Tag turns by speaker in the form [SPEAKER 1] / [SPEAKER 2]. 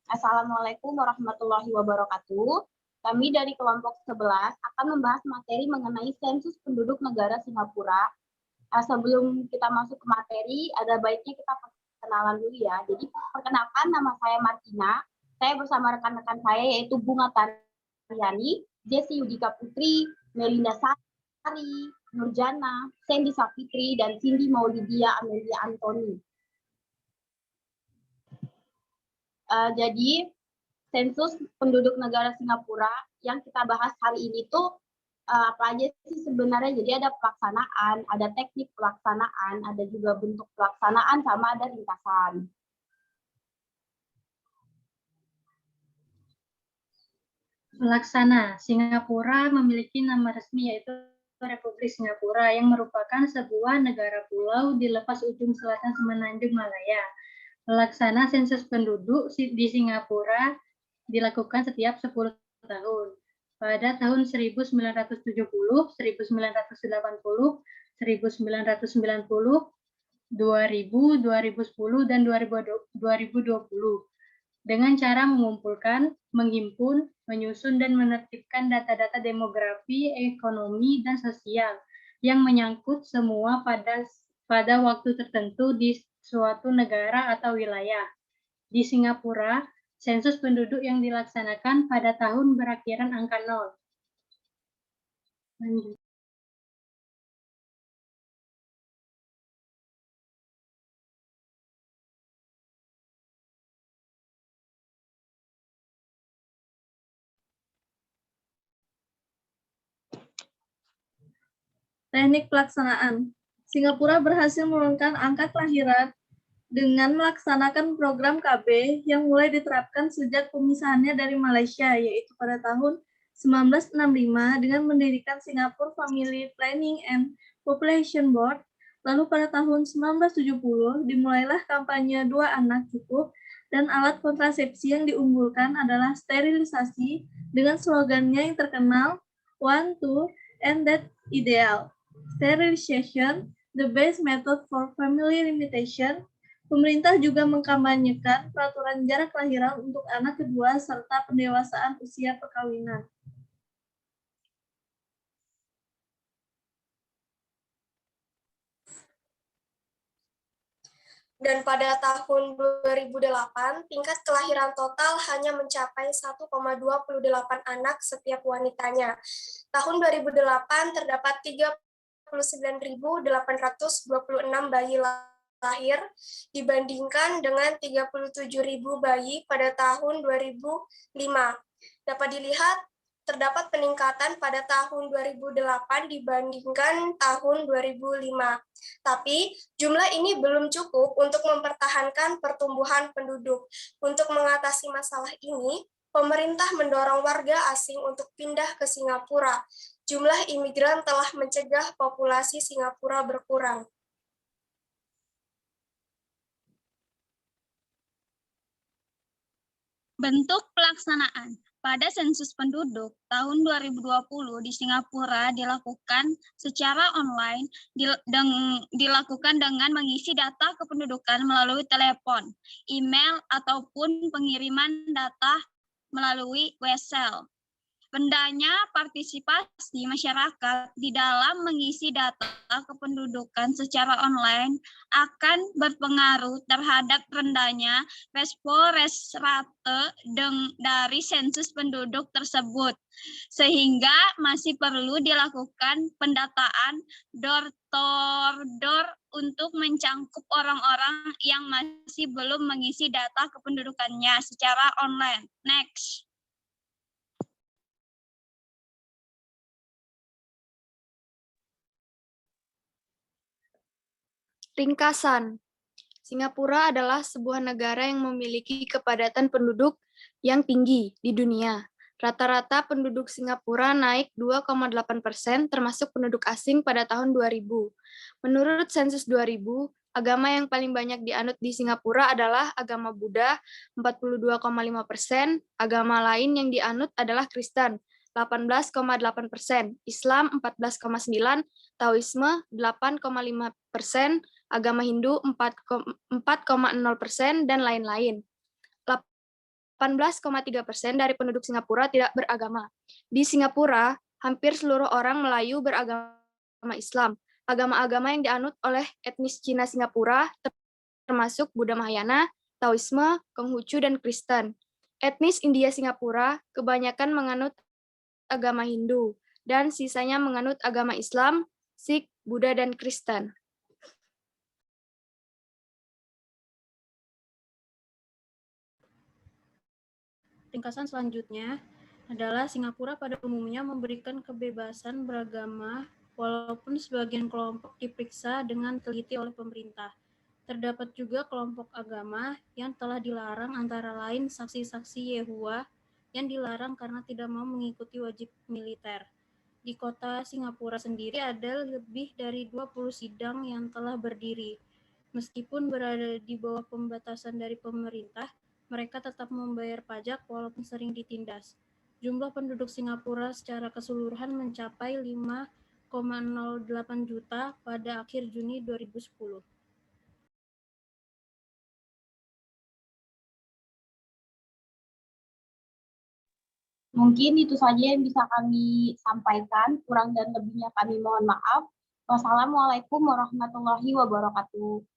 [SPEAKER 1] Assalamualaikum warahmatullahi wabarakatuh. Kami dari kelompok 11 akan membahas materi mengenai sensus penduduk negara Singapura. Sebelum kita masuk ke materi, ada baiknya kita perkenalan dulu ya. Jadi perkenalkan, nama saya Martina. Saya bersama rekan-rekan saya yaitu Bunga Tariani, Jesse Yudika Putri, Melinda Sari, Nurjana, Sandy Sapitri, dan Cindy Maulidia Amelia Antoni. Jadi sensus penduduk negara Singapura yang kita bahas hari ini tuh apa aja sih sebenarnya. Jadi ada pelaksanaan, ada teknik pelaksanaan, ada juga bentuk pelaksanaan, sama ada ringkasan.
[SPEAKER 2] Pelaksana, Singapura memiliki nama resmi yaitu Republik Singapura yang merupakan sebuah negara pulau di lepas ujung selatan Semenanjung Malaya. Pelaksana sensus penduduk di Singapura dilakukan setiap 10 tahun. Pada tahun 1970, 1980, 1990, 2000, 2010, dan 2020 dengan cara mengumpulkan, menghimpun, menyusun, dan menertibkan data-data demografi, ekonomi, dan sosial yang menyangkut semua pada waktu tertentu di suatu negara atau wilayah. Di Singapura, sensus penduduk yang dilaksanakan pada tahun berakhiran angka 0. Lanjut.
[SPEAKER 3] Teknik pelaksanaan. Singapura berhasil menurunkan angka kelahiran dengan melaksanakan program KB yang mulai diterapkan sejak pemisahannya dari Malaysia, yaitu pada tahun 1965 dengan mendirikan Singapore Family Planning and Population Board. Lalu pada tahun 1970 dimulailah kampanye 2 anak cukup, dan alat kontrasepsi yang diunggulkan adalah sterilisasi dengan slogannya yang terkenal, "One, two, and that ideal." Sterilization, the best method for family limitation. Pemerintah juga mengkampanyekan peraturan jarak kelahiran untuk anak kedua serta pendewasaan usia perkawinan.
[SPEAKER 4] Dan pada tahun 2008, tingkat kelahiran total hanya mencapai 1,28 anak setiap wanitanya. Tahun 2008 terdapat 39.826 bayi lahir dibandingkan dengan 37.000 bayi pada tahun 2005. Dapat dilihat terdapat peningkatan pada tahun 2008 dibandingkan tahun 2005. Tapi jumlah ini belum cukup untuk mempertahankan pertumbuhan penduduk. Untuk mengatasi masalah ini, pemerintah mendorong warga asing untuk pindah ke Singapura. Jumlah imigran telah mencegah populasi Singapura berkurang.
[SPEAKER 5] Bentuk pelaksanaan. Pada sensus penduduk tahun 2020 di Singapura dilakukan secara online, dilakukan dengan mengisi data kependudukan melalui telepon, email, ataupun pengiriman data melalui website. Rendahnya partisipasi masyarakat di dalam mengisi data kependudukan secara online akan berpengaruh terhadap rendahnya respon rate dari sensus penduduk tersebut, sehingga masih perlu dilakukan pendataan door-to-door untuk mencangkup orang-orang yang masih belum mengisi data kependudukannya secara online. Next.
[SPEAKER 6] Ringkasan. Singapura adalah sebuah negara yang memiliki kepadatan penduduk yang tinggi di dunia. Rata-rata penduduk Singapura naik 2,8%, termasuk penduduk asing pada tahun 2000. Menurut sensus 2000, agama yang paling banyak dianut di Singapura adalah agama Buddha, 42,5%, agama lain yang dianut adalah Kristen, 18,8%, Islam 14,9%, Taoisme 8,5%, agama Hindu 4,0%, dan lain-lain. 18,3% dari penduduk Singapura tidak beragama. Di Singapura, hampir seluruh orang Melayu beragama Islam. Agama-agama yang dianut oleh etnis Cina Singapura termasuk Buddha Mahayana, Taoisme, Konghucu, dan Kristen. Etnis India Singapura kebanyakan menganut agama Hindu, dan sisanya menganut agama Islam, Sikh, Buddha, dan Kristen.
[SPEAKER 7] Ringkasan selanjutnya adalah Singapura pada umumnya memberikan kebebasan beragama walaupun sebagian kelompok diperiksa dengan teliti oleh pemerintah. Terdapat juga kelompok agama yang telah dilarang, antara lain saksi-saksi Yehua yang dilarang karena tidak mau mengikuti wajib militer. Di kota Singapura sendiri ada lebih dari 20 sidang yang telah berdiri. Meskipun berada di bawah pembatasan dari pemerintah, mereka tetap membayar pajak walaupun sering ditindas. Jumlah penduduk Singapura secara keseluruhan mencapai 5,08 juta pada akhir Juni 2010.
[SPEAKER 1] Mungkin itu saja yang bisa kami sampaikan. Kurang dan lebihnya kami mohon maaf. Wassalamualaikum warahmatullahi wabarakatuh.